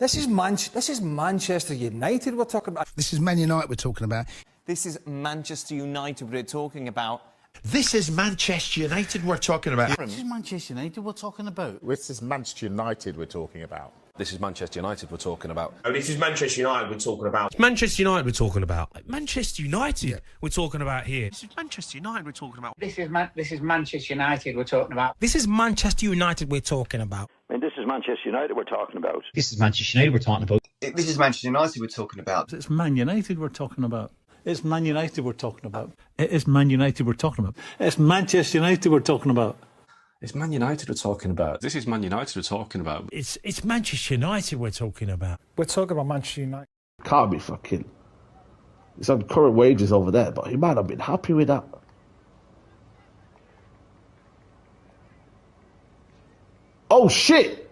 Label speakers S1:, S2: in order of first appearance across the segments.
S1: This is Manchester United we're talking about.
S2: This is Man United we're talking about.
S3: This is Manchester United we're talking about.
S4: This is Manchester United we're talking about.
S5: This is Manchester United we're talking about.
S6: This is Manchester United we're talking about.
S7: This is Manchester United we're talking about.
S8: Oh, this is Manchester United we're talking about.
S9: It's Manchester United we're talking about. Manchester United we're talking about here.
S10: This is Manchester United we're talking about.
S11: This is Manchester United we're talking about.
S12: This is Manchester United we're talking about.
S13: I mean, this is Manchester United we're talking about.
S14: This is Manchester United we're talking about.
S15: This is Manchester United we're talking about.
S5: It's Man United we're talking about. It's Man United we're talking about. It is Man United we're talking about. It's Manchester United we're talking about.
S7: It's Man United we're talking about. This is Man United we're talking about.
S12: It's Manchester United we're talking about.
S1: We're talking about Manchester United.
S16: Can't be fucking. It's on current wages over there, but he might have been happy with that. Oh shit!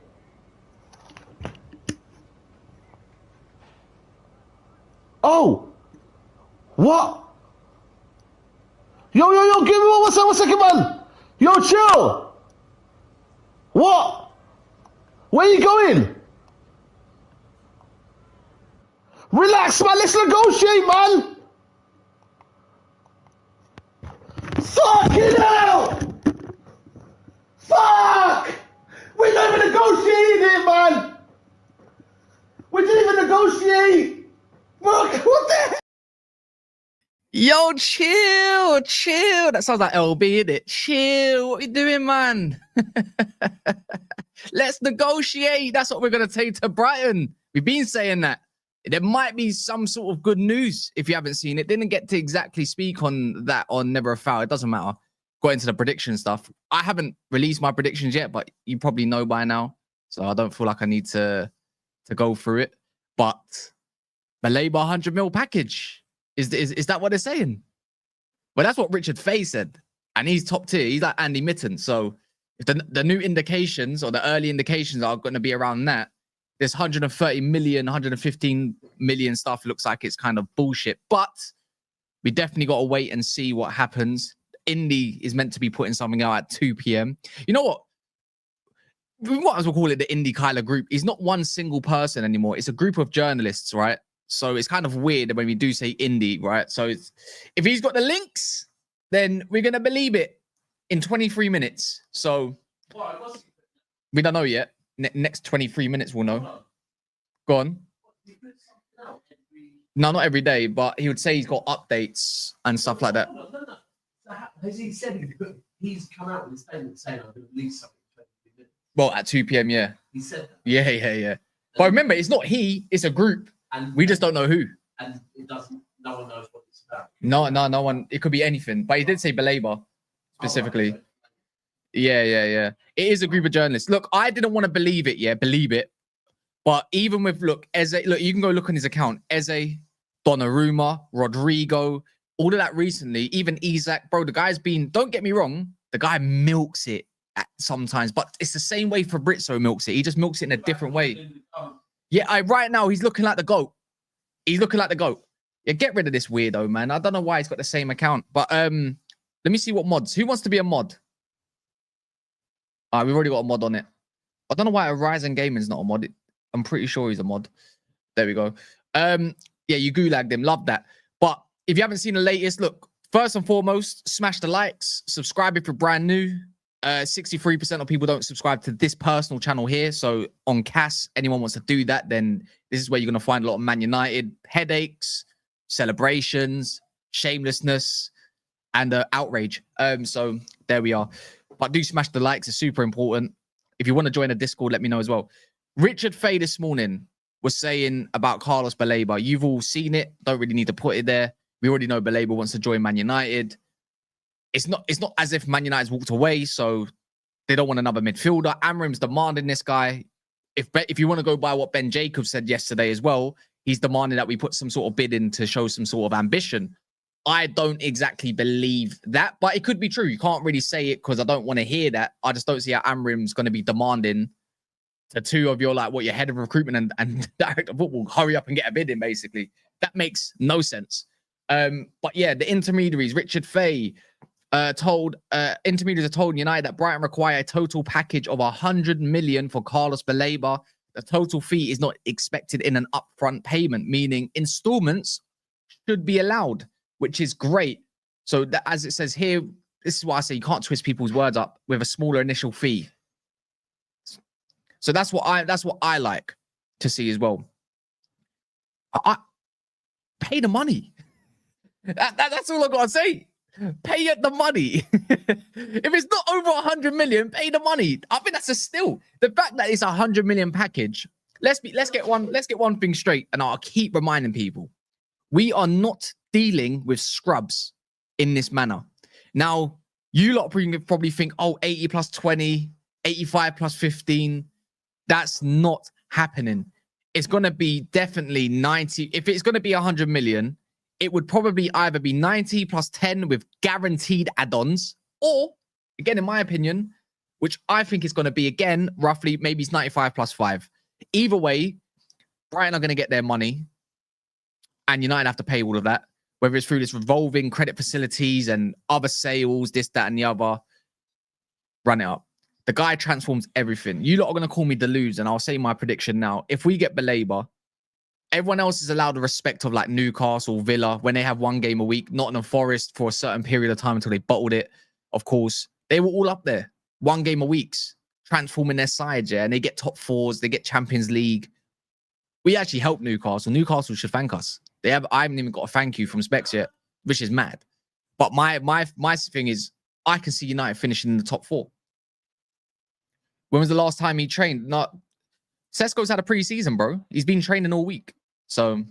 S16: Oh! What? Yo, give me one second, man! Yo, chill! What? Where you going? Relax, man, let's negotiate, man! Fucking hell! Fuck! We didn't even negotiate it, man! We didn't even negotiate! Fuck, what the hell?
S17: Yo, chill. That sounds like LB, innit? Chill. What you doing, man? Let's negotiate. That's what we're going to take to Brighton. We've been saying that. There might be some sort of good news if you haven't seen it. Didn't get to exactly speak on that on Never a Foul. It doesn't matter. Got into the prediction stuff. I haven't released my predictions yet, but you probably know by now. So I don't feel like I need to go through it. But Baleba 100M package. Is that what they're saying? Well, that's what Richard Fay said. And he's top tier. He's like Andy Mitten. So if the new indications or the early indications are going to be around that, this 130 million, 115 million stuff looks like it's kind of bullshit. But we definitely got to wait and see what happens. Indy is meant to be putting something out at 2 p.m. You know what? We might as well call it the Indykaila group. He's not one single person anymore. It's a group of journalists, right? So it's kind of weird when we do say Indy, right? So if he's got the links, then we're going to believe it in 23 minutes. So we don't know yet. Next 23 minutes we'll know. Go on. No, not every day, but he would say he's got updates and stuff like that.
S18: No. Has he said he's come out with a statement saying I'm going to release something?
S17: Well, at 2 p.m, yeah.
S18: He said that.
S17: Yeah. But remember, it's not he, it's a group. And we just don't know who.
S18: And it doesn't, no one knows what it's about.
S17: No one. It could be anything. But he did say Baleba specifically. Oh, right. Yeah. It is a group of journalists. Look, I didn't want to believe it. But even with, Eze, you can go look on his account. Eze, Donnarumma, Rodrigo, all of that recently, even Isaac. Bro, the guy's been, don't get me wrong, the guy milks it sometimes. But it's the same way Fabrizio milks it. He just milks it in a different way. Yeah, right now, he's looking like the GOAT. Yeah, get rid of this weirdo, man. I don't know why he's got the same account. But let me see what mods. Who wants to be a mod? All right, we've already got a mod on it. I don't know why Horizon Gaming's not a mod. I'm pretty sure he's a mod. There we go. Yeah, you gulagged him. Love that. But if you haven't seen the latest, look, first and foremost, smash the likes. Subscribe if you're brand new. 63% of people don't subscribe to this personal channel here. So on CAS, anyone wants to do that, then this is where you're going to find a lot of Man United headaches, celebrations, shamelessness, and outrage. So there we are. But do smash the likes. It's super important. If you want to join a Discord, let me know as well. Richard Fay this morning was saying about Carlos Baleba. You've all seen it. Don't really need to put it there. We already know Baleba wants to join Man United. It's not as if Man United's walked away, so they don't want another midfielder. Amrim's demanding this guy. If you want to go by what Ben Jacobs said yesterday as well, he's demanding that we put some sort of bid in to show some sort of ambition. I don't exactly believe that, but it could be true. You can't really say it because I don't want to hear that. I just don't see how Amrim's going to be demanding to two of your, your head of recruitment and director of football, hurry up and get a bid in, basically. That makes no sense. But yeah, the intermediaries, Richard Fay, intermediaries have told United that Brighton require a total package of 100 million for Carlos Baleba. the total fee is not expected in an upfront payment, meaning installments should be allowed, which is great. So that, as it says here, this is why I say you can't twist people's words up with a smaller initial fee. So that's what I like to see as well. I pay the money. That's all I gotta say. Pay the money. If it's not over 100 million, pay the money. I think that's a steal. The fact that it's a 100 million package. Let's get one thing straight, and I'll keep reminding people: we are not dealing with scrubs in this manner. Now, you lot probably think, oh, 80 plus 20, 85 plus 15. That's not happening. It's going to be definitely 90. If it's going to be 100 million, it would probably either be 90 plus 10 with guaranteed add-ons, or, again, in my opinion, which I think is going to be, again, roughly, maybe it's 95 plus 5. Either way, Brighton are going to get their money, and United have to pay all of that, whether it's through this revolving credit facilities and other sales, this, that, and the other. Run it up. The guy transforms everything. You lot are going to call me deludes, and I'll say my prediction now. If we get Baleba, everyone else is allowed the respect of like Newcastle, Villa, when they have one game a week, Nottingham Forest for a certain period of time until they bottled it. Of course, they were all up there. One game a week, transforming their sides, yeah, and they get top fours, they get Champions League. We actually helped Newcastle. Newcastle should thank us. I haven't even got a thank you from Specs yet, which is mad. But my thing is, I can see United finishing in the top 4. When was the last time he trained? Sesko's had a pre-season, bro. He's been training all week. So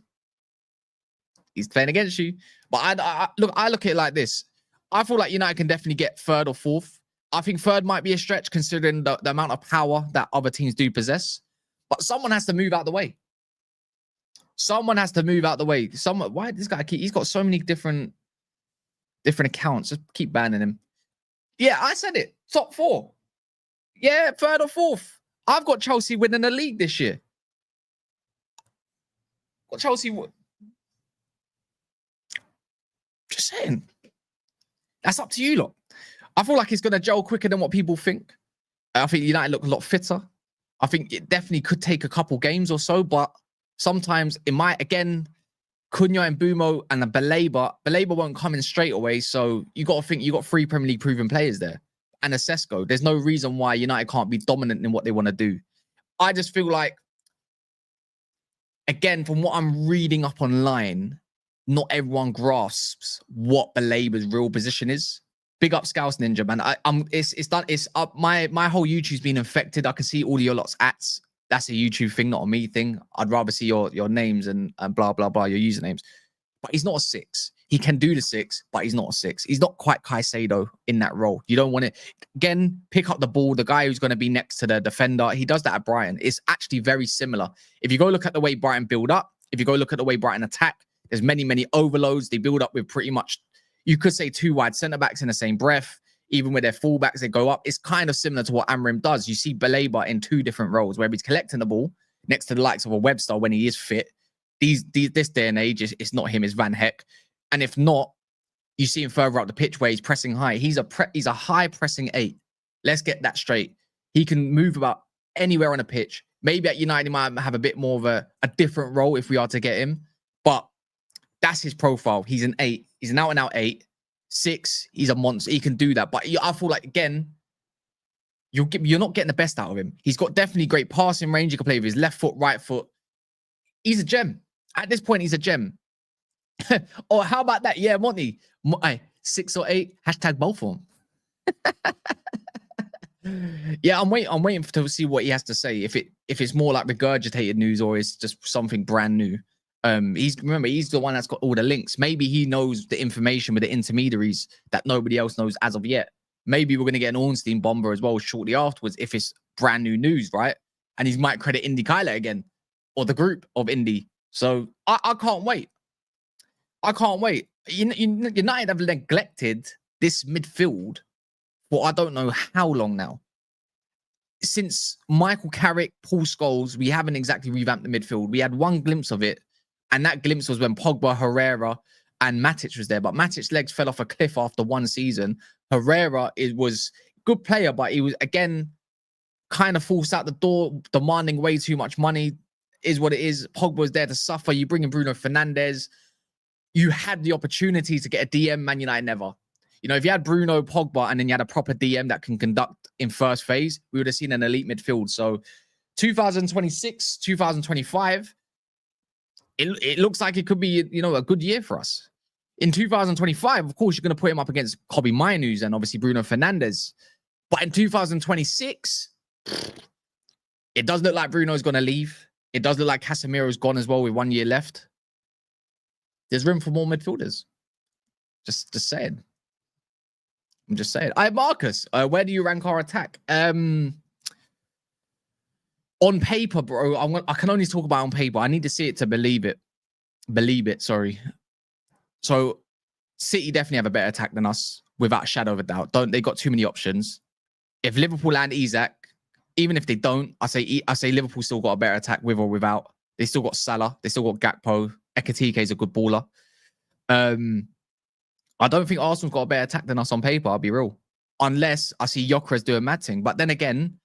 S17: he's playing against you. But I look at it like this. I feel like United can definitely get 3rd or 4th. I think 3rd might be a stretch considering the amount of power that other teams do possess. But someone has to move out the way. Someone has to move out the way. Why this guy he's got so many different accounts. Just keep banning him. Yeah, I said it. Top 4. Yeah, 3rd or 4th. I've got Chelsea winning the league this year. Got Chelsea. Just saying. That's up to you lot. I feel like it's going to gel quicker than what people think. I think United look a lot fitter. I think it definitely could take a couple games or so, but sometimes it might, again, Cunha and Bumo and the Baleba won't come in straight away, so you got to think you got 3 Premier League proven players there. And a Sesko. There's no reason why United can't be dominant in what they want to do. I just feel like, again, from what I'm reading up online, not everyone grasps what Baleba's real position is. Big up Scouse Ninja, man. It's done. It's up. My whole YouTube's been infected. I can see all of your lot's ats. That's a YouTube thing, not a me thing. I'd rather see your names and blah blah blah, your usernames. But he's not a 6. He can do the 6, but he's not a 6. He's not quite Caicedo in that role. You don't want to, again, pick up the ball. The guy who's going to be next to the defender, he does that at Brighton. It's actually very similar. If you go look at the way Brighton build up, if you go look at the way Brighton attack, there's many overloads. They build up with pretty much, you could say 2 wide centre-backs in the same breath. Even with their fullbacks, they go up. It's kind of similar to what Amrim does. You see Baleba in 2 different roles, where he's collecting the ball next to the likes of a Webster when he is fit. This day and age, it's not him, it's Van Heck. And if not, you see him further up the pitch where he's pressing high. He's a high pressing 8. Let's get that straight. He can move about anywhere on the pitch. Maybe at United, he might have a bit more of a different role if we are to get him. But that's his profile. He's an 8. He's an out-and-out 8. 6, he's a monster. He can do that. But I feel like, again, you're not getting the best out of him. He's got definitely great passing range. He can play with his left foot, right foot. He's a gem. At this point, he's a gem. Or how about that? Yeah, Monty. 6 or 8, hashtag both of them. Yeah, I'm waiting to see what he has to say. If it's more like regurgitated news or it's just something brand new. He's the one that's got all the links. Maybe he knows the information with the intermediaries that nobody else knows as of yet. Maybe we're going to get an Ornstein bomber as well shortly afterwards if it's brand new news, right? And he might credit Indykaila again or the group of Indy. So I can't wait. I can't wait. United have neglected this midfield for I don't know how long now. Since Michael Carrick, Paul Scholes, we haven't exactly revamped the midfield. We had one glimpse of it, and that glimpse was when Pogba, Herrera, and Matic was there. But Matic's legs fell off a cliff after one season. Herrera was a good player, but he was, again, kind of forced out the door, demanding way too much money. Is what it is. Pogba was there to suffer. You bring in Bruno Fernandes. You had the opportunity to get a DM. Man United never. You know, if you had Bruno, Pogba, and then you had a proper DM that can conduct in first phase, we would have seen an elite midfield. So 2026, 2025, it looks like it could be, you know, a good year for us. In 2025, of course, you're going to put him up against Kobe Mainoo's and obviously Bruno Fernandes. But in 2026, it does look like Bruno's going to leave. It does look like Casemiro's gone as well with 1 year left. There's room for more midfielders. Just saying. I'm just saying. Marcus, where do you rank our attack? On paper, bro, I can only talk about on paper. I need to see it to believe it. Believe it, sorry. So, City definitely have a better attack than us, without a shadow of a doubt. They got too many options. If Liverpool land Isak, even if they don't, I say Liverpool still got a better attack with or without. They still got Salah. They still got Gakpo. Ekitike is a good baller. I don't think Arsenal's got a better attack than us on paper, I'll be real. Unless I see Gyökeres doing mad thing. But then again,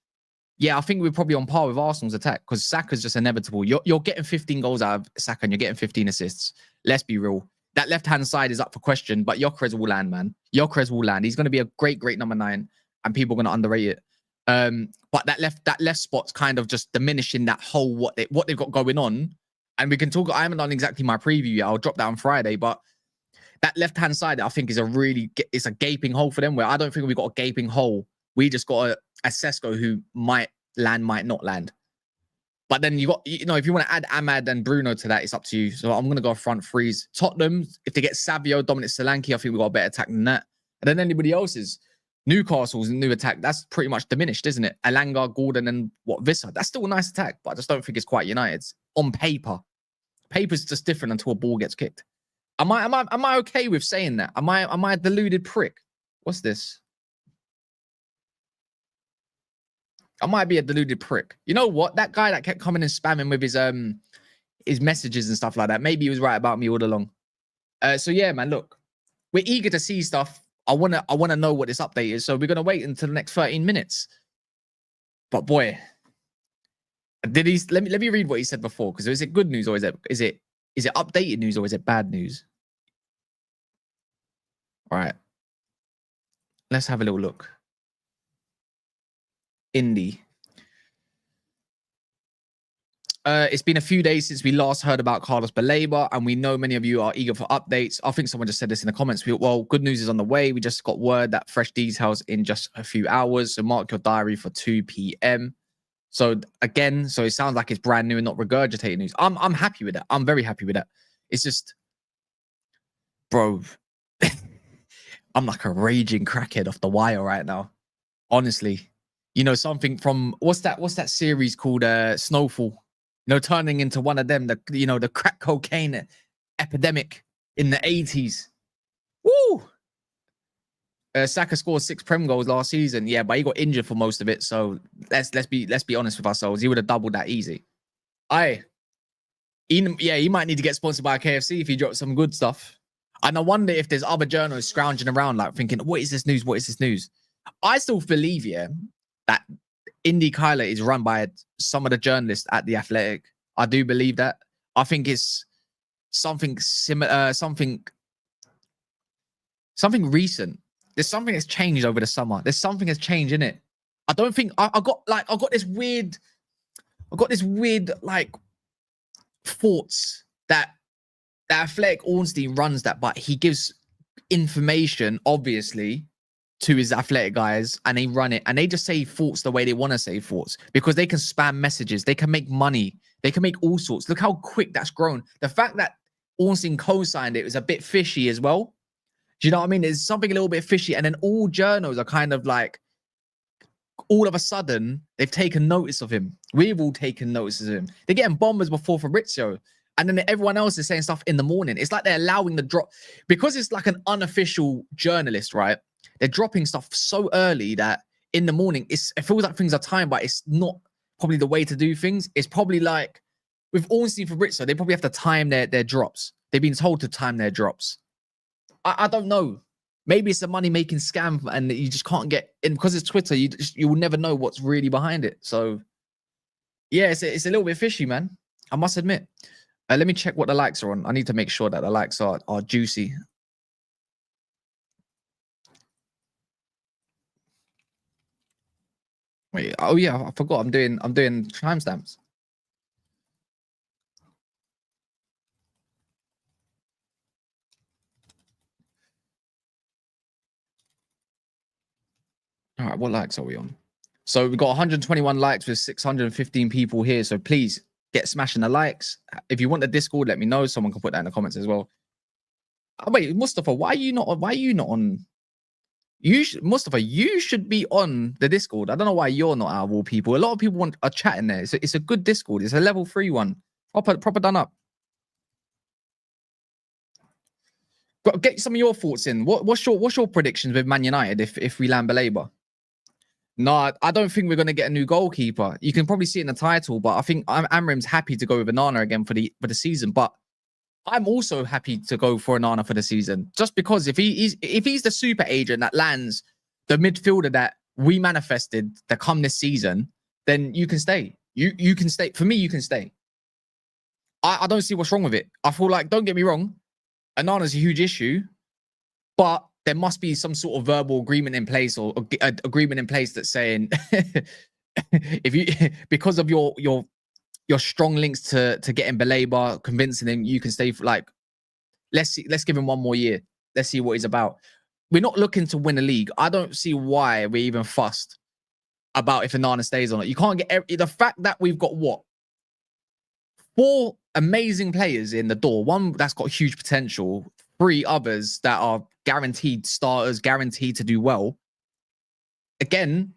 S17: yeah, I think we're probably on par with Arsenal's attack because Saka's just inevitable. You're getting 15 goals out of Saka and you're getting 15 assists. Let's be real. That left-hand side is up for question, but Gyökeres will land, man. Gyökeres will land. He's going to be a great number 9 and people are going to underrate it. But that left spot's kind of just diminishing that whole what they've got going on. And we can talk. I haven't done exactly my preview yet. I'll drop that on Friday. But that left-hand side, I think, is it's a gaping hole for them. Where I don't think we got a gaping hole. We just got a Sesko who might land, might not land. But then you got, you know, if you want to add Ahmad and Bruno to that, it's up to you. So I'm gonna go front threes. Tottenham, if they get Savio, Dominic Solanke, I think we got a better attack than that. And then anybody else's. Newcastle's new attack, that's pretty much diminished, isn't it? Alanga, Gordon, and Visser. That's still a nice attack, but I just don't think it's quite United's. On paper. Paper's just different until a ball gets kicked. Am I okay with saying that? Am I a deluded prick? What's this? I might be a deluded prick. You know what? That guy that kept coming and spamming with his messages and stuff like that, maybe he was right about me all along. So yeah, man, look. We're eager to see stuff. I wanna know what this update is. So we're gonna wait until the next 13 minutes. But boy, let me read what he said before, because is it good news or is it updated news or is it bad news? All right. Let's have a little look. Indy. It's been a few days since we last heard about Carlos Baleba, and we know many of you are eager for updates. I think someone just said this in the comments. Well, good news is on the way. We just got word that fresh details in just a few hours. So mark your diary for 2 p.m. So again, so it sounds like it's brand new and not regurgitated news. I'm happy with that. I'm very happy with that. It's just, bro, I'm like a raging crackhead off the wire right now. Honestly, you know, something from what's that series called Snowfall? You know, turning into one of them, the crack cocaine epidemic in the 80s. Woo! Saka scored 6 Prem goals last season. Yeah, but he got injured for most of it. So let's be honest with ourselves. He would have doubled that easy. He might need to get sponsored by a KFC if he drops some good stuff. And I wonder if there's other journalists scrounging around like thinking, what is this news? What is this news? I still believe, yeah, that Indykaila is run by some of the journalists at The Athletic. I do believe that. I think it's something similar, something recent. There's something that's changed over the summer. There's something that's changed in it. I don't think I got this weird like thoughts that Athletic Ornstein runs that, but he gives information obviously to his Athletic guys, and they run it, and they just say thoughts the way they want to say thoughts, because they can spam messages, they can make money, they can make all sorts. Look how quick that's grown. The fact that Ornstein co-signed it was a bit fishy as well. Do you know what I mean? There's something a little bit fishy, and then all journals are kind of like, all of a sudden, they've taken notice of him. We've all taken notice of him. They're getting bombers before Fabrizio, and then everyone else is saying stuff in the morning. It's like they're allowing the drop, because it's like an unofficial journalist, right? They're dropping stuff so early that in the morning, it feels like things are timed, but it's not probably the way to do things. It's probably like, with Ornstein Fabrizio, they probably have to time their drops. They've been told to time their drops. I don't know. Maybe it's a money-making scam and you just can't get in because it's Twitter. You will never know what's really behind it. So, yeah, it's a little bit fishy, man. I must admit. Let me check what the likes are on. I need to make sure that the likes are juicy. Wait, oh yeah, I forgot. I'm doing timestamps. All right, what likes are we on? So we've got 121 likes with 615 people here. So please get smashing the likes. If you want the Discord, let me know. Someone can put that in the comments as well. Oh, wait, Mustafa, why are you not on? Mustafa, you should be on the Discord. I don't know why you're not out of all people. A lot of people are chatting there. It's a good Discord. It's a level 3 one. Proper done up. Get some of your thoughts in. What's your predictions with Man United if we land Baleba? No, I don't think we're going to get a new goalkeeper. You can probably see it in the title, but I think Amrim's happy to go with Onana again for the season. But I'm also happy to go for Onana for the season, just because if he's the super agent that lands the midfielder that we manifested to come this season, then you can stay. You can stay. For me, you can stay. I don't see what's wrong with it. I feel like, don't get me wrong, Onana's a huge issue, but there must be some sort of verbal agreement in place or agreement in place that's saying if you because of your strong links to getting Baleba, convincing him you can stay for, like, let's give him one more year. Let's see what he's about. We're not looking to win a league. I don't see why we're even fussed about if Onana stays on it. You can't get the fact that we've got 4 amazing players in the door. One that's got huge potential, 3 others that are guaranteed starters, guaranteed to do well. Again,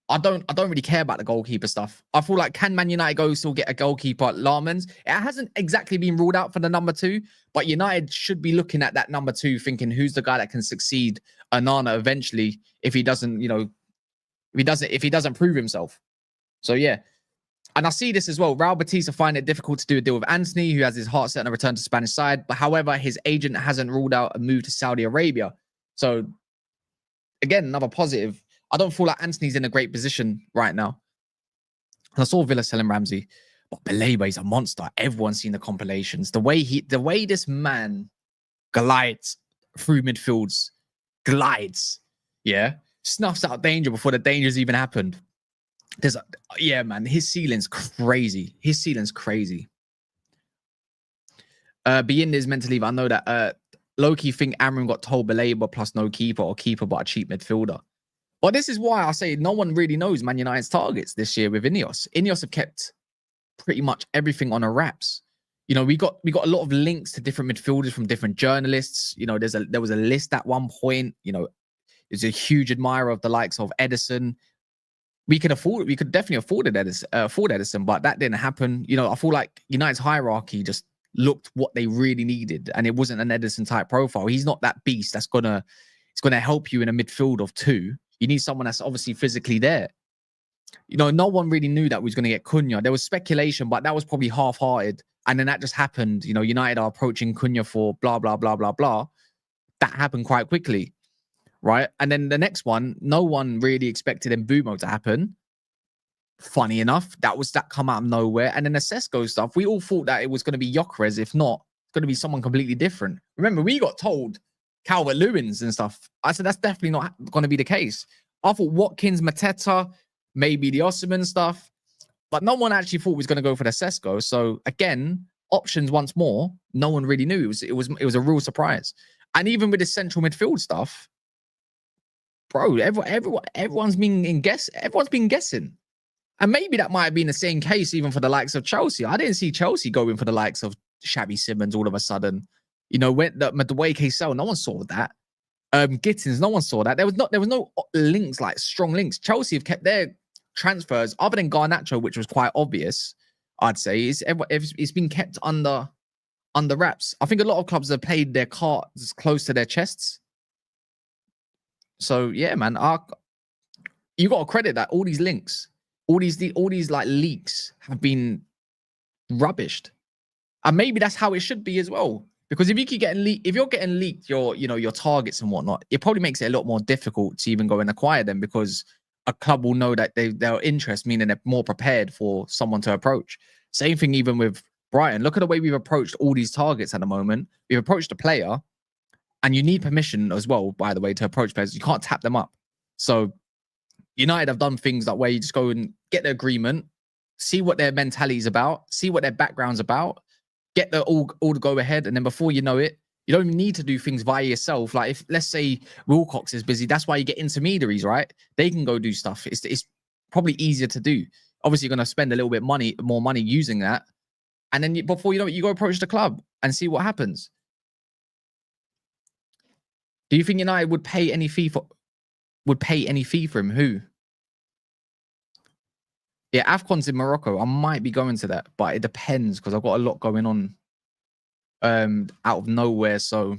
S17: I don't really care about the goalkeeper stuff. I feel like, can Man United go still get a goalkeeper at Larmans? It hasn't exactly been ruled out for the number 2, but United should be looking at that number 2, thinking who's the guy that can succeed Onana eventually if he doesn't, if he doesn't prove himself. So yeah. And I see this as well. Raul Batista find it difficult to do a deal with Anthony, who has his heart set on a return to Spanish side. But however, his agent hasn't ruled out a move to Saudi Arabia. So again, another positive. I don't feel like Anthony's in a great position right now. I saw Villa selling Ramsey, but Baleba is a monster. Everyone's seen the compilations. The way this man glides through midfields, snuffs out danger before the danger's even happened. Man, his ceiling's crazy. Beyond is meant to leave. I know that low-key think Amram got told Baleba plus no keeper or keeper but a cheap midfielder. But this is why I say no one really knows Man United's targets this year with Ineos. Ineos have kept pretty much everything on a wraps. We got a lot of links to different midfielders from different journalists. There was a list at one point. Is a huge admirer of the likes of Edison. We could definitely afford Edison, but that didn't happen. I feel like United's hierarchy just looked what they really needed, and it wasn't an Edison type profile. He's not that beast that's gonna help you in a midfield of 2. You need someone that's obviously physically there. No one really knew that we was gonna get Cunha. There was speculation, but that was probably half-hearted, and then that just happened. United are approaching Cunha for blah blah blah blah blah. That happened quite quickly. Right. And then the next one, no one really expected Mbumo to happen. Funny enough, that come out of nowhere. And then the Sesko stuff, we all thought that it was going to be Gyökeres. If not, it's going to be someone completely different. Remember, we got told Calvert-Lewin's and stuff. I said, that's definitely not going to be the case. I thought Watkins, Mateta, maybe the Osimhen stuff. But no one actually thought we was going to go for the Sesko. So again, options once more, no one really knew. It was a real surprise. And even with the central midfield stuff, bro, everyone's been guessing. And maybe that might have been the same case even for the likes of Chelsea. I didn't see Chelsea going for the likes of Xavi Simons all of a sudden. When the way Cassell, no one saw that. Gittins, no one saw that. There was no links, like strong links. Chelsea have kept their transfers, other than Garnacho, which was quite obvious, I'd say. It's been kept under wraps. I think a lot of clubs have played their cards close to their chests. So yeah, man, you got to credit that all these links, all these like leaks have been rubbished, and maybe that's how it should be as well. Because if you keep getting leaked, if you're getting leaked your targets and whatnot, it probably makes it a lot more difficult to even go and acquire them because a club will know that their interest, meaning they're more prepared for someone to approach. Same thing even with Brighton. Look at the way we've approached all these targets at the moment. We've approached a player, and you need permission as well, by the way, to approach players. You can't tap them up. So United have done things that where you just go and get the agreement, see what their mentality is about, see what their background's about, get the all to go ahead, and then before you know it, you don't even need to do things via yourself. Like if let's say Wilcox is busy, that's why you get intermediaries, right? They can go do stuff. It's probably easier to do. Obviously, you're going to spend a little bit more money using that, and then before you know it, you go approach the club and see what happens. Do you think United would pay any fee for? Would pay any fee for him? Who? Yeah, AFCON's in Morocco. I might be going to that, but it depends because I've got a lot going on out of nowhere. So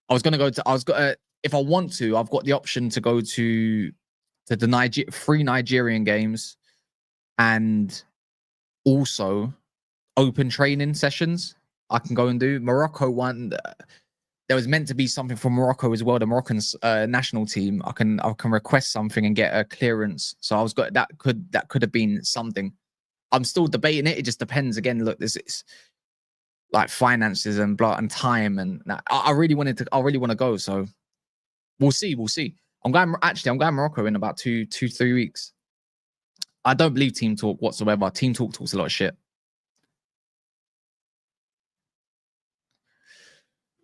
S17: I was gonna if I want to, I've got the option to go to the free Nigerian games and also open training sessions I can go and do. Morocco one, there was meant to be something from Morocco as well, the Moroccan national team. I can request something and get a clearance. So I was got that could have been something. I'm still debating it. It just depends. Again, look, this is like finances and time, and I really want to go. So we'll see. I'm going Morocco in about 2-3 weeks. I don't believe Team Talk whatsoever. Team Talk talks a lot of shit.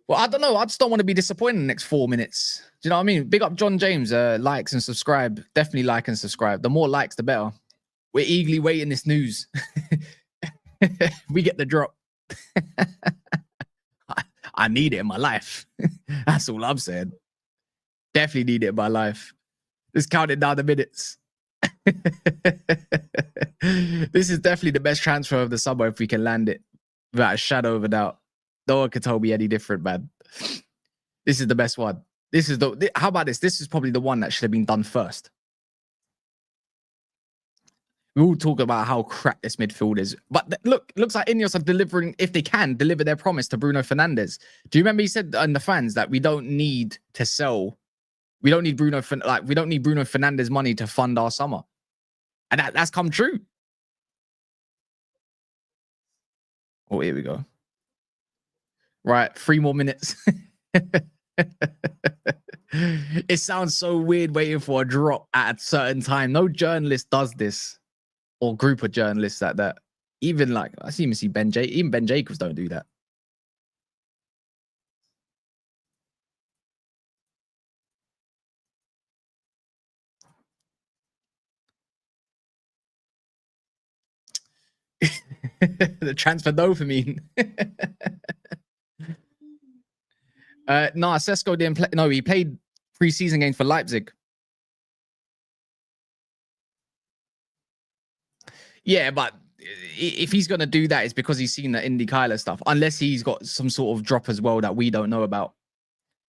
S17: Well, I don't know. I just don't want to be disappointed in the next 4 minutes. Do you know what I mean? Big up John James. Likes and subscribe. Definitely like and subscribe. The more likes, the better. We're eagerly waiting this news. We get the drop. I need it in my life. That's all I'm saying. Definitely need it in my life. Just counting down the minutes. This is definitely the best transfer of the summer if we can land it without a shadow of a doubt. No one could tell me any different, man. This is the best one. How about this? This is probably the one that should have been done first. We all talk about how crap this midfield is. But look, looks like Ineos are delivering, if they can, deliver their promise to Bruno Fernandes. Do you remember he said on the fans that we don't need to sell? We don't need Bruno Fernandes money to fund our summer. And that's come true. Oh, here we go. Right, 3 more minutes. It sounds so weird waiting for a drop at a certain time. No journalist does this, or group of journalists at that. Even like I even see even Ben Jacobs don't do that. The transfer dopamine. No, Sesko didn't play. No, he played pre-season games for Leipzig. Yeah, but if he's going to do that, it's because he's seen the Indykaila stuff. Unless he's got some sort of drop as well that we don't know about.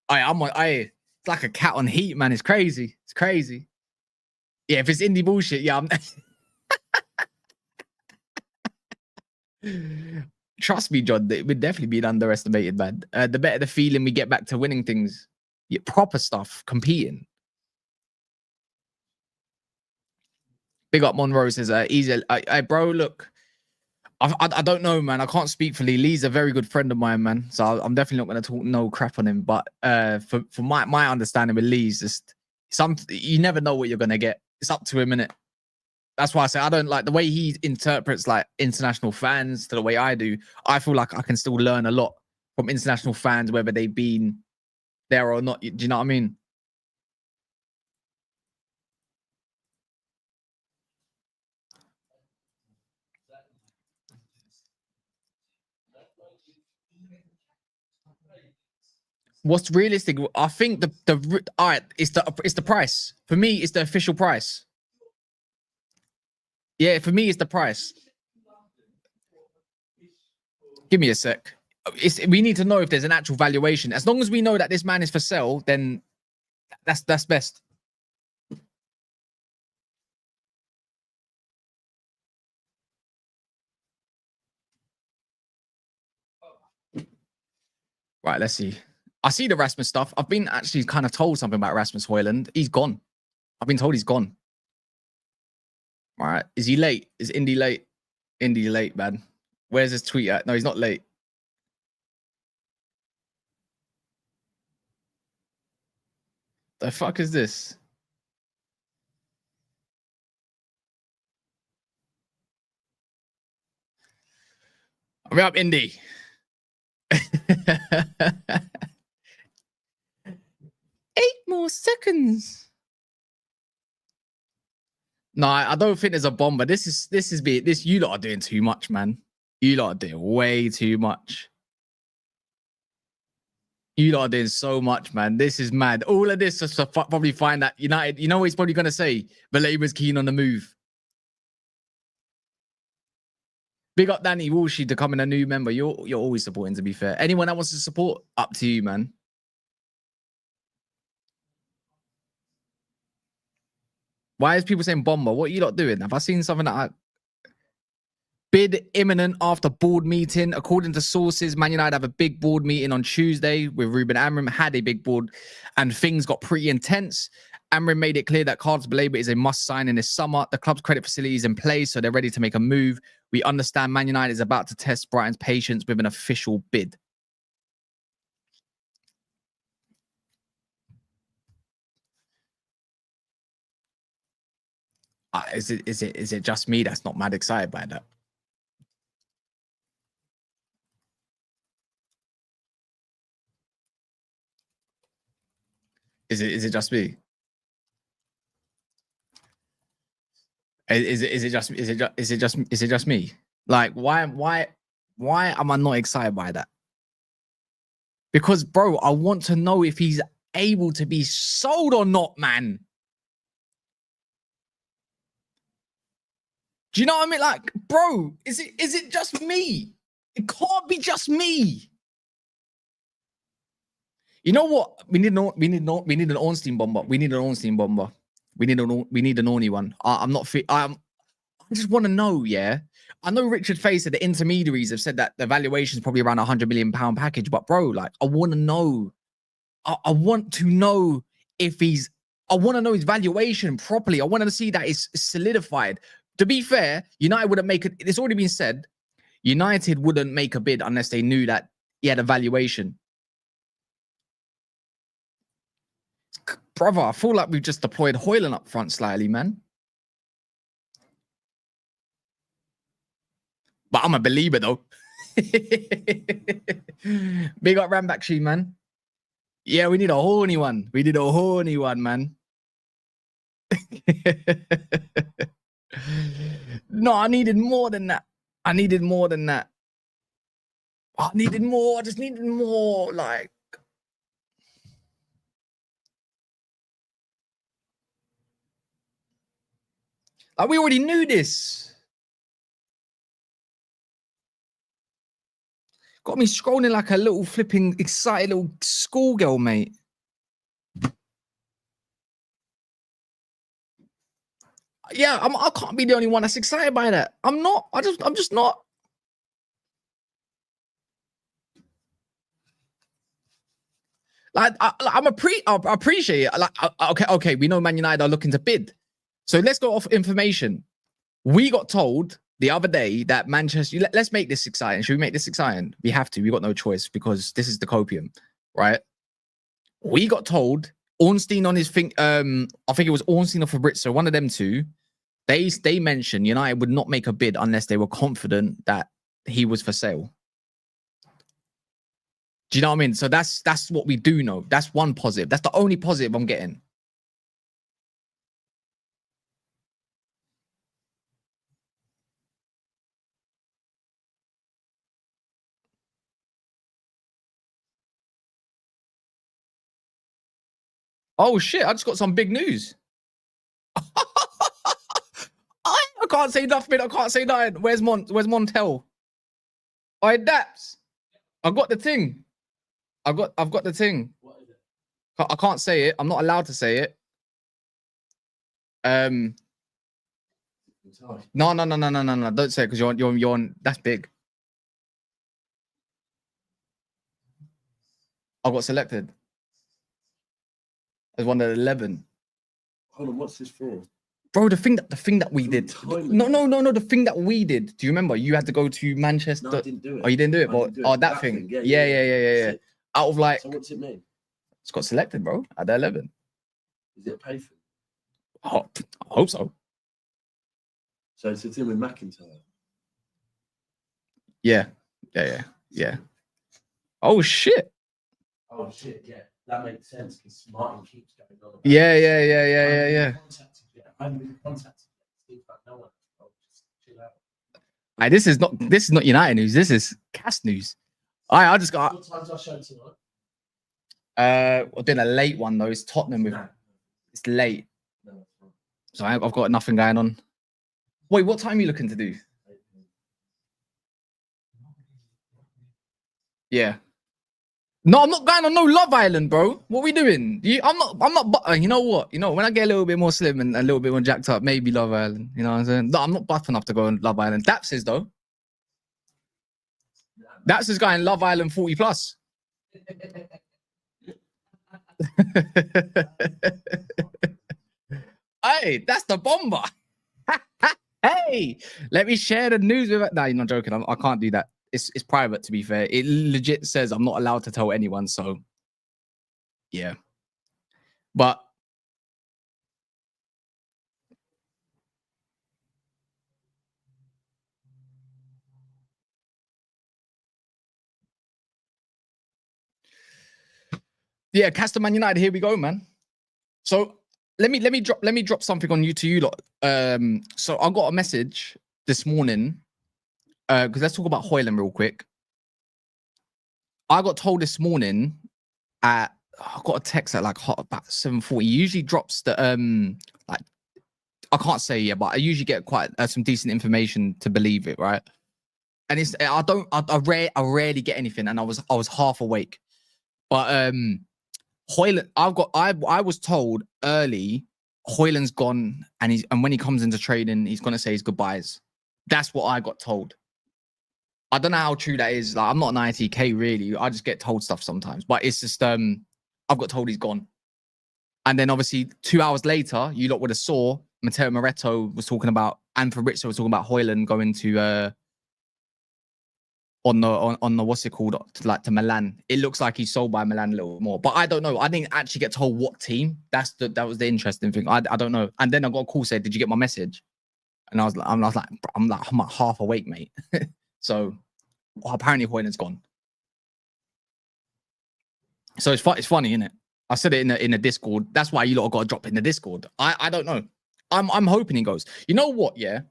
S17: It's like a cat on heat, man. It's crazy. It's crazy. Yeah, if it's indie bullshit, yeah. Trust me, John, it would definitely be underestimated, man. The better the feeling we get back to winning things, proper stuff, competing. Big up Monroe says, easy. Bro, look, I don't know, man. I can't speak for Lee. Lee's a very good friend of mine, man. So I'm definitely not going to talk no crap on him. But for my understanding with Lee's, just you never know what you're going to get. It's up to him, innit? That's why I say I don't like the way he interprets like international fans to the way I do. I feel like I can still learn a lot from international fans, whether they've been there or not. Do you know what I mean? What's realistic? I think all right, it's the price. For me, it's the official price. Yeah, for me, it's the price. Give me a sec. We need to know if there's an actual valuation. As long as we know that this man is for sale, then that's best. Right, let's see. I see the Rasmus stuff. I've been actually kind of told something about Rasmus Hojlund. He's gone. I've been told he's gone. All right. Is he late? Is Indy late? Indy late, man. Where's his tweet at? No, he's not late. The fuck is this? Hurry up, Indy. 8 more seconds. No, I don't think there's a bomb, but this you lot are doing too much, man. You lot are doing way too much. You lot are doing so much, man. This is mad. All of this is to probably find that United. You know what he's probably gonna say? Baleba's keen on the move. Big up Danny Walshy to becoming a new member. You're always supporting, to be fair. Anyone that wants to support, up to you, man. Why is people saying bomber? What are you lot doing? Have I seen something that I... Bid imminent after board meeting. According to sources, Man United have a big board meeting on Tuesday with Ruben Amorim. Had a big board and things got pretty intense. Amorim made it clear that Carlos Baleba is a must-sign in this summer. The club's credit facility is in place, so they're ready to make a move. We understand Man United is about to test Brighton's patience with an official bid. Is it just me that's not mad excited by that? Is it just me? Is it just me? Like, why am I not excited by that? Because, bro, I want to know if he's able to be sold or not, man. Do you know what I mean? Like, bro, is it just me? It can't be just me. You know what? We need an Ornstein bomber. We need an Ornstein bomber. We need an Orny one. I'm not fit. I just want to know, yeah. I know Richard Fay said the intermediaries have said that the valuation is probably around £100 million package, but bro, like, I want to know. I want to know if he's. I want to know his valuation properly. I want to see that it's solidified. To be fair, United wouldn't make it. It's already been said. United wouldn't make a bid unless they knew that he had a valuation. Brother, I feel like we've just deployed Hojlund up front slightly, man. But I'm a believer, though. Big up Rambakshi, man. Yeah, we need a horny one. We need a horny one, man. No, I needed more than that. I needed more than that. I needed more. I just needed more. Like, we already knew this. Got me scrolling like a little flipping excited little schoolgirl, mate. Yeah, I can't be the only one that's excited by that. I'm not. I'm just not. Like, I appreciate it. Like, okay, we know Man United are looking to bid. So let's go off information. We got told the other day that Manchester. Let's make this exciting. Should we make this exciting? We have to. We got no choice because this is the copium, right? We got told Ornstein on his thing. I think it was Ornstein or Fabrizio, one of them two. They mentioned United would not make a bid unless they were confident that he was for sale. Do you know what I mean? So that's what we do know. That's one positive. That's the only positive I'm getting. Oh shit, I just got some big news. I can't say nothing. I can't say nothing. Where's Montel? Oi, Daps. I got the thing. I've got the thing. What is it? I can't say it. I'm not allowed to say it. No. Don't say it because you're on. That's big. I got selected as one of the 11.
S18: Hold on, what's this for?
S17: Bro, the thing that we did. No. The thing that we did. Do you remember? You had to go to Manchester.
S18: No, I didn't do it.
S17: Oh, you didn't do it?
S18: No, I didn't do it.
S17: Oh, that thing. Yeah. Out of like.
S18: So what's it mean?
S17: It's got selected, bro. At the 11.
S18: Is it a pay for?
S17: Oh, I hope so.
S18: So it's in with McIntyre.
S17: Yeah. Oh shit.
S18: Oh shit, yeah. That makes sense because Martin keeps going on.
S17: Yeah.
S18: I haven't been contacted yet. No one. Oh, just chill out.
S17: Hey, this is not United news. This is cast news. I just got.
S18: What time's our show tonight?
S17: We're doing a late one though. It's Tottenham. It's late.
S18: No.
S17: So I've got nothing going on. Wait, what time are you looking to do? Yeah. No, I'm not going on no Love Island, bro. What are we doing? I'm not. You know what? When I get a little bit more slim and a little bit more jacked up, maybe Love Island. You know what I'm saying? No, I'm not buff enough to go on Love Island. Daps is though. Daps is going Love Island 40 plus. Hey, that's the bomber. Hey, let me share the news with it. No, you're not joking. I can't do that. It's private, to be fair. It legit says I'm not allowed to tell anyone. So, yeah. But yeah, Casterman United. Here we go, man. So let me drop something on you to you lot. So I got a message this morning. Because let's talk about Hojlund real quick. I got told this morning I got a text at like about 7:40. He usually drops the like I can't say yeah, but I usually get quite some decent information to believe it, right? And it's I rarely get anything, and I was half awake. But Hojlund, I was told early Hojlund's gone, and when he comes into trading, he's gonna say his goodbyes. That's what I got told. I don't know how true that is. Like, I'm not an ITK really. I just get told stuff sometimes. But it's just I've got told he's gone. And then obviously 2 hours later, you lot would have saw Matteo Moretto was talking about, and Fabrizio was talking about Hojlund going to on the what's it called, to Milan. It looks like he's sold by Milan a little more. But I don't know. I didn't actually get told what team. That was the interesting thing. I don't know. And then I got a call said, "Did you get my message?" And I was like, I'm half awake, mate. So apparently Hojlund's gone. So it's funny, isn't it? I said it in the Discord. That's why you lot got to drop in the Discord. I don't know. I'm hoping he goes. You know what? Yeah,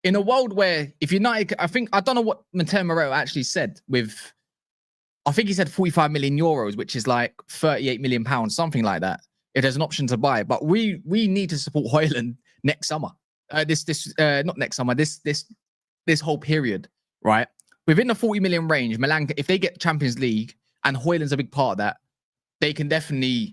S17: in a world where if United, I don't know what Matteo Moretto actually said. I think he said 45 million euros, which is like 38 million pounds, something like that. If there's an option to buy, but we need to support Hojlund next summer. Not next summer. This whole period. Right, within the 40 million range, Milan, if they get Champions League and Hojlund's a big part of that, they can definitely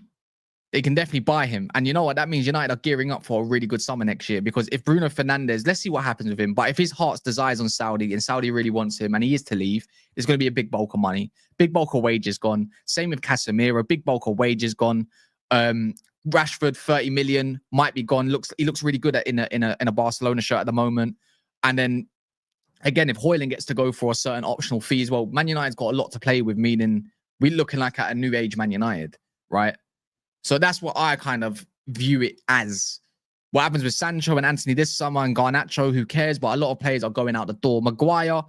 S17: buy him. And you know what? That means United are gearing up for a really good summer next year, because if Bruno Fernandes, let's see what happens with him. But if his heart's desires on Saudi and Saudi really wants him and he is to leave, there's going to be a big bulk of money, big bulk of wages gone. Same with Casemiro, big bulk of wages gone. Rashford, 30 million might be gone. He looks really good in a Barcelona shirt at the moment. And then again, if Hojlund gets to go for a certain optional fee as well, Man United's got a lot to play with, meaning we're looking like at a new age Man United, right? So that's what I kind of view it as. What happens with Sancho and Anthony this summer and Garnacho, who cares? But a lot of players are going out the door. Maguire,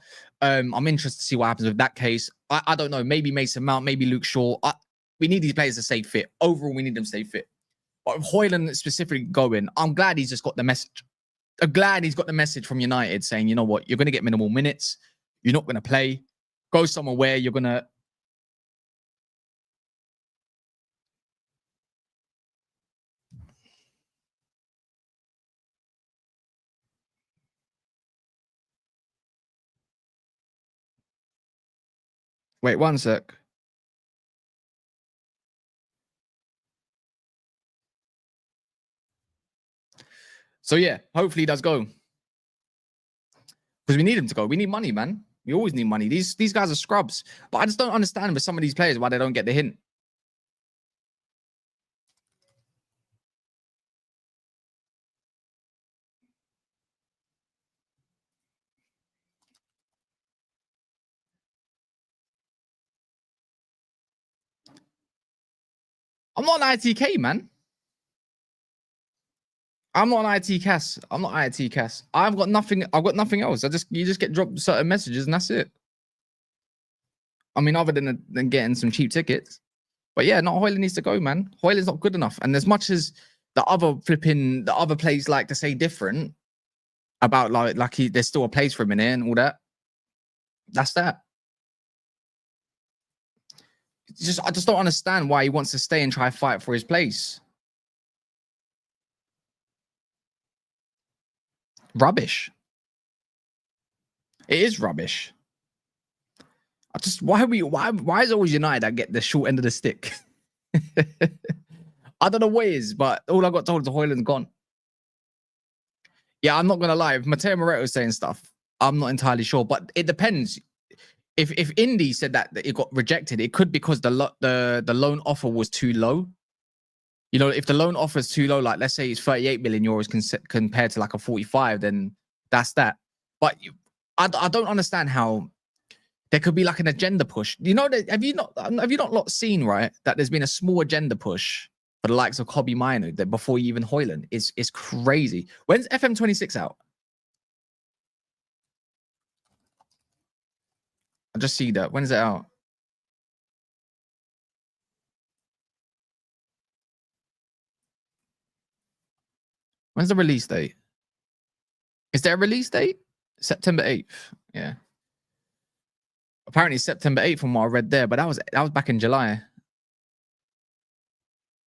S17: I'm interested to see what happens with that case. I don't know. Maybe Mason Mount, maybe Luke Shaw. We need these players to stay fit. Overall, we need them to stay fit. But if Hojlund specifically going, I'm glad he's just got the message. I'm glad he's got the message from United saying, you know what, you're going to get minimal minutes. You're not going to play. Go somewhere where you're going to... Wait, one sec. So yeah, hopefully he does go. Because we need him to go. We need money, man. We always need money. These guys are scrubs. But I just don't understand with some of these players why they don't get the hint. I'm not an ITK, man. I'm not an IT Cass. I'm not IT Cass. I've got nothing else. You just get dropped certain messages and that's it. I mean, other than getting some cheap tickets. But yeah, no, Hojlund needs to go, man. Hojlund's not good enough. And as much as the other players like to say different about there's still a place for him in here and all that. That's that. I just don't understand why he wants to stay and try fight for his place. Rubbish. It is rubbish. Why is it always United that get the short end of the stick? I don't know what it is, but all I got told is Hojlund's gone. Yeah, I'm not gonna lie. If Matteo Moretto is saying stuff, I'm not entirely sure, but it depends. If Indy said that it got rejected, it could because the loan offer was too low. You know, if the loan offer is too low, like let's say it's 38 million euros compared to like a 45, then that's that. But I don't understand how there could be like an agenda push. You know, have you not seen, right, that there's been a small agenda push for the likes of Kobbie Mainoo that before even Hojlund is crazy. When's FM26 out? I just see that. When's it out? When's the release date? Is there a release date? September 8th. Yeah. Apparently September 8th from what I read there, but that was back in July.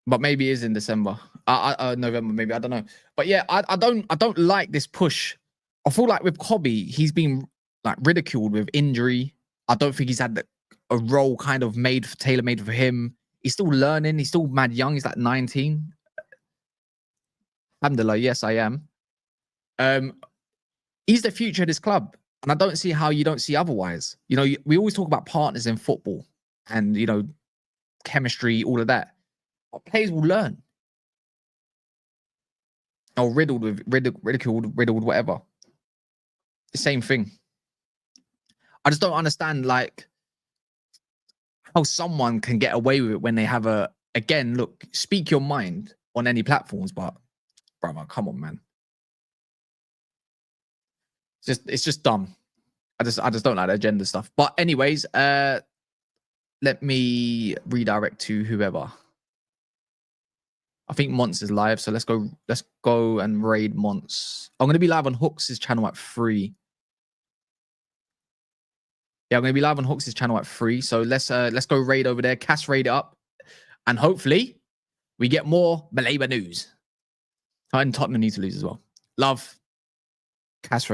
S17: But maybe it is in December. November, maybe. I don't know. But yeah, I don't like this push. I feel like with Kobbie, he's been like ridiculed with injury. I don't think he's had a role kind of tailor-made for him. He's still learning. He's still mad young. He's like 19. Alhamdulillah, yes, I am. He's the future of this club. And I don't see how you don't see otherwise. You know, we always talk about partners in football and, you know, chemistry, all of that. But players will learn. Or ridiculed, whatever. The same thing. I just don't understand, like, how someone can get away with it when they have again, look, speak your mind on any platforms, but, brother, come on, man. It's just dumb. I just don't like the agenda stuff. But anyways, let me redirect to whoever. I think Monts is live, so let's go and raid Monts. I'm gonna be live on Hooks' channel at 3. Yeah, I'm gonna be live on Hooks' channel at 3. So let's go raid over there, Cass raid it up, and hopefully we get more Baleba news. And Tottenham need to lose as well. Love Cass raid.